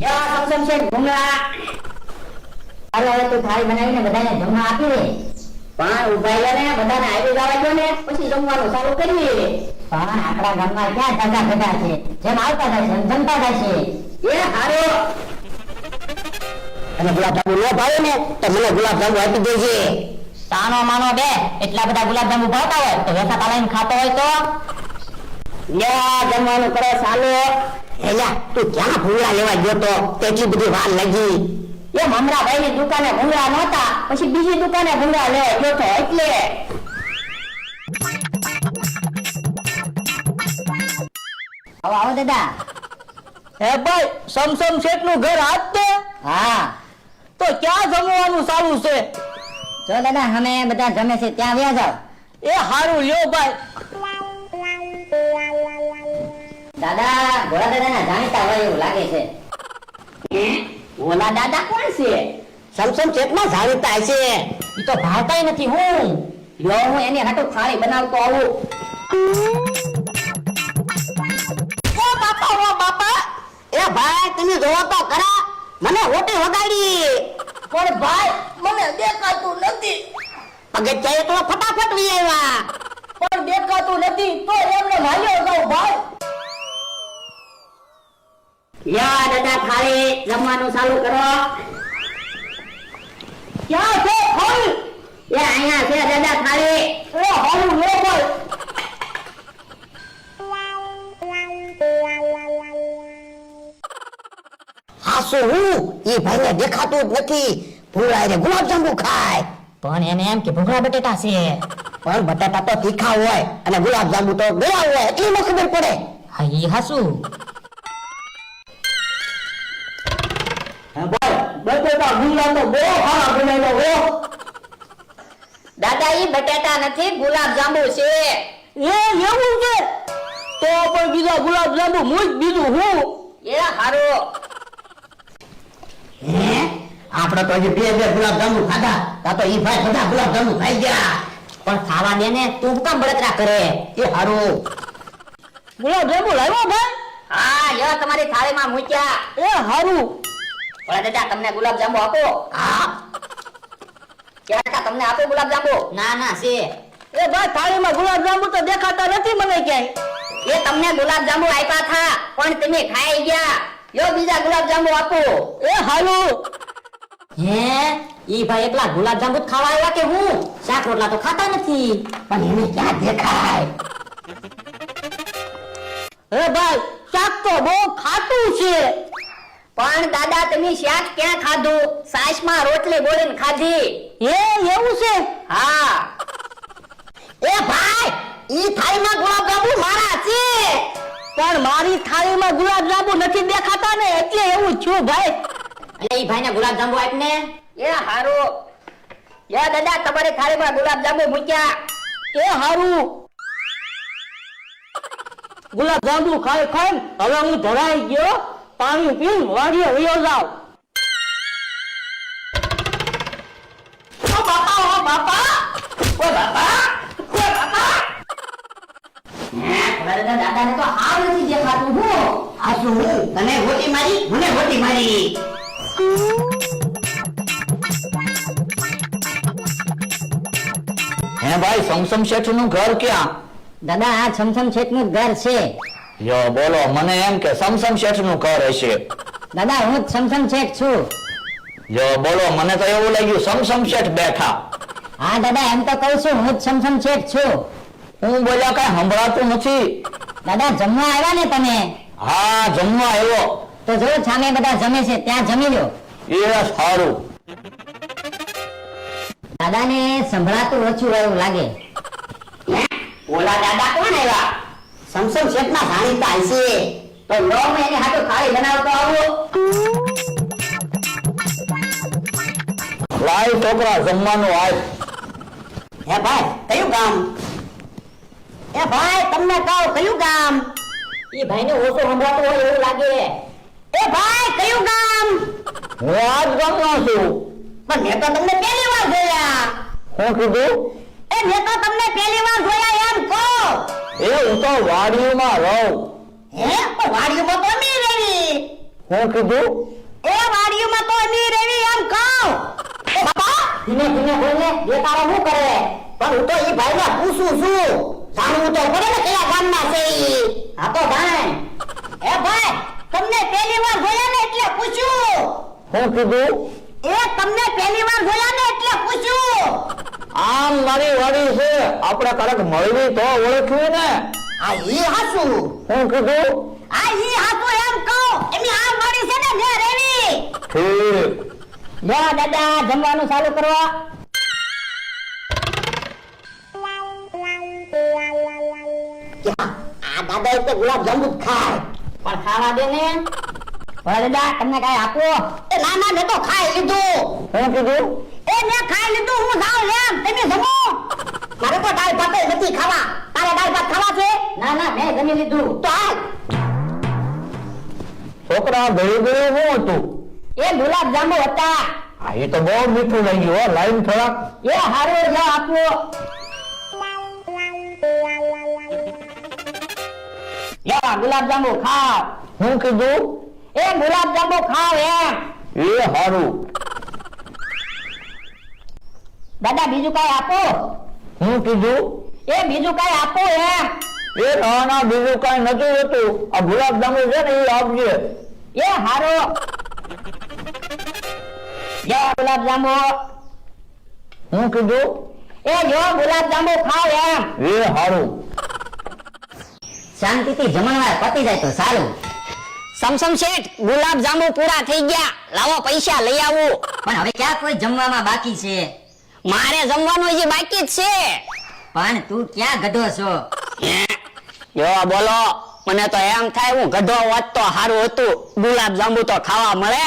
યા સમસમ છે ભૂંગળા. હાલો હવે તું થાળી બનાવીને બધાને જમવા આપી દે. પણ ઉભા રહ્યા ને બધાને આવી જવા દો ને પછી જમવાનું ચાલુ કરીએ. પણ આપણા ગામમાં ક્યાં ધગા ધગા છે, જેમ આવતા થાય છે જમતા થાય છે. એ હારો અને ગુલાબજાંબુ ન ભાવે ને તો મને ગુલાબજાંબુ આપી દેજે. તાનો માનો બે એટલા બધા ગુલાબજાંબુ ભાવતા હોય તો વેસા પાલાઈને ખાતો હોય તો લ્યા જમવાનું કરો ચાલો. એલા તું ક્યાં ભૂંગળા લેવા ગયો તો કેટલી બધી વાર લાગી. એ મમરાભાઈ ની દુકાને ભૂંગળા નહોતા પછી બીજી દુકાને ભૂંગળા લેવા ગયો તો એટલે. આવો આવો દાદા. હે ભાઈ સમસમ શેઠ નું ઘર આજ તો હા તો ક્યાં જમવાનું ચાલુ છે? જો દાદા અમે બધા જમે છે ત્યાં વ્યા જાવ. એ હારું લ્યો ભાઈ. દાદા ભોળા દાદા ના જાણીતા હોય એવું લાગે છે. ઓલા દાદા કોણ છે? સમસમ ચેતમાં જાણીતા છે. ઈ તો ભાવતાય નથી. હું લ્યો હું એની હાટુ થાળી બનાવતો આવું. ઓ બાપા એ ભાઈ તમે જોવો તો ખરા મને હોટી વગાડી. પણ ભાઈ મને દેખાતું નથી. પગે ચાય તો ફટાફટ વી આવ્યા. પણ દેખાતું નથી તો એમને માલ્યો જાવ ભાઈ. યા દાદા થાળી જમવાનું ચાલુ કરો. ક્યાં છે ભાઈ? એ અહીંયા છે દાદા થાળી. એ હારું લ્યો ભાઈ. હાસુ હું એ ભાઈને દેખાતું જ નથી. ભૂંગળા રે ગુલાબજાંબુ ખાય. પણ એને એમ કે ભૂંગળા બટેટા છે. પણ બટાટા તો તીખા હોય અને ગુલાબજાંબુ તો ગળા હોય એટલી ન ખબર પડે. હા ઈ હાસુ. બટેટા ભૂંગળા તો બહુ સારા બનાવ્યા હો. દાદા ઈ બટેટા નથી ગુલાબ જાંબુ છે. એ એવું છે તો પણ બીજા ગુલાબજાંબુ મુજ બીજું હું. એ હારું. હે આપણે તો હજી બે ગુલાબજાંબુ ખાધા. તા તો ઈ ભાઈ બધા ગુલાબજાંબુ ખાઈ ગયા. પણ ખાવા દે ને તું કેમ બળતરા કરે? એ હારું. ગુલાબજાંબુ લાવ્યો ભાઈ? હા લ્યો તમારી થાળીમાં મૂક્યા. એ હારું. ભોળા દાદા તમને ગુલાબ જાંબુ આપો. હા ક્યાં તમને આપો ગુલાબ જાંબુ? ના ના છે. એ ભાઈ થાળીમાં ગુલાબજાંબુ તો દેખાતા નથી મને ક્યાંય. એ તમને ગુલાબ જાંબુ આપ્યા થા પણ તમે ખાઈ ગયા. યો બીજા ગુલાબ જાંબુ આપો. એ હારું. હે ઈ ભાઈ એકલા ગુલાબ જાંબુ જ ખાવા આવ્યા કે હું? શાક રોટલા તો ખાતા નથી. પણ એને ક્યાં દેખાય. એ ભાઈ શાક તો બહુ ખાટું છે. પણ દાદા તમે શાક ક્યાં ખાધું? સાસમાં રોટલી બોળીને ખાધી. એ એવું છે? હા એ ભાઈ ઈ થાળીમાં ગુલાબજાંબુ મારા છે. પણ મારી થાળીમાં ગુલાબજાંબુ નથી દેખાતા ને એટલે એવું છું ભાઈ. એટલે ઈ ભાઈને ગુલાબ જાંબુ આપને. એ હારું. યા દાદા તમારી થાળીમાં ગુલાબ જાંબુ મૂક્યા. એ હારું. ગુલાબજાંબુ ખાઈ ખાઈ હવે હું ધરાઈ ગયો. પાણી પી વાડીએ વયો જાવ. ઓ બાપા ઓ બાપા ઓ બાપા ઓ બાપા. દાદા દાદાને તો હાવ નથી દેખાતું. હું આ શું તને ગોટી મારી મને ગોટી મારી. હે ભાઈ સમસમ શેઠ નું ઘર ક્યાં? દાદા આ છમછમ શેઠ નું ઘર છે. યો બોલો મને એમ કે સમસમ શેઠ નું ઘર હશે. દાદા હું જ છમછમ શેઠ છું. યો બોલો મને તો એવું લાગ્યું સમસમ શેઠ બેઠા. હા દાદા એમ તો કહું છું હું જ છમછમ શેઠ છું. હું બોલ્યા કઈ સંભળાતું નથી. દાદા જમવા આવ્યા ને તમે? હા જમવા આવ્યો. તો જો સામે બધા જમે છે ત્યાં જમી લો. એ સારું. દાદાને સંભળાતું ઓછું એવું લાગે. ઓલા દાદા કોણ આવ્યા? સમસમ શેઠના જાણીતા છે. તો લો હું એની હાથે થાળી બનાવતો આવું. લાય છોકરા જમવાનું આજ. હે ભાઈ કયું ગામ? એ ભાઈ તમને કહું કયું ગામ? એ ભાઈને ઓછું સંભળાતું હોય એવું લાગે. એ ભાઈ કયું ગામ? હું આજ ગામમાં છું. પણ મેં તો તમને પહેલી વાર જોયા. શું કીધું? એ મેં તો તમને પહેલી વાર જોયા એમ કહો. એ હું તો વાડીમાં રહું. હે પણ વાડીમાં તો નહીં રહી. હું કીધું એ વાડીમાં તો નહીં રેવી એમ કહું. એ બાપા ધીમે ધીમે બોલને, એ તારો શું કરે? પણ હું તો ઈ ભાઈને પૂછું છું. જાણવું તો પડે ને કયા ગામના છે ઈ. હા તો ભાઈ, એ ભાઈ તમને પહેલી વાર જોયા ને એટલે પૂછ્યું. હું કીધું એ તમને પહેલી વાર જોયા ને એટલે પૂછ્યું. આમ મારી વાડી છે, આપણે કડક મળવી તો ઓળખ્યું ને. આ ઈ હાસું. હું કીધું આ ઈ હાસું એમ કહું. એની આ વાડી છે ને ને રેવી. ઠીક. જો દાદા જમવાનું ચાલુ કરો. આ દાદા એટલે ગુલાબ જાંબુ ખાય. પણ ખાવા દે ને. ભલે દાદા તમને કઈ આપો? એ ના ના મેં તો ખાઈ લીધું. હું કીધું એ મેં ખાઈ લીધું. હું જાઉં એમ. તમે જમો. મારે તો દાળ ભાત જ નથી ખાવા. તારે દાળ ભાત ખાવા છે? ના ના, મેં જમી લીધું. તો હાલ. છોકરા ભેળું ભેળું શું હતું? એ ગુલાબ જાંબુ હતા. આ એ તો બહુ મીઠું લઈ ગયું હો. લાઈન થોડાક. એ હારું જો આપો. લો ગુલાબ જાંબુ ખાવ. હું કીધું એ ગુલાબ જાંબુ ખાવ એમ. એ હારું. દાદા બીજું કઈ આપો? હું કીધું એ બીજું કઈ આપો એમ. એ ના બીજું કઈ નથી હોતું. આ ગુલાબ જાંબુ છે ને એ આપજે. એ હારો. જો ગુલાબ જાંબુ. હું કીધું એ જો ગુલાબ જાંબુ ખાવ એમ. એ હારું. શાંતિથી જમણવાર પતી જાય તો સારું. સમસમ શેઠ ગુલાબ જાંબુ પૂરા થઈ ગયા. લાવો પૈસા લઈ આવું. પણ હવે ક્યાં કોઈ જમવામાં બાકી છે? મારે જમવાનું હજી બાકી જ છે. પણ તું ક્યાં ગધો છો? જો બોલો મને તો એમ થાય હું ગધો હોત તો સારું હતું. ગુલાબ જાંબુ તો ખાવા મળે.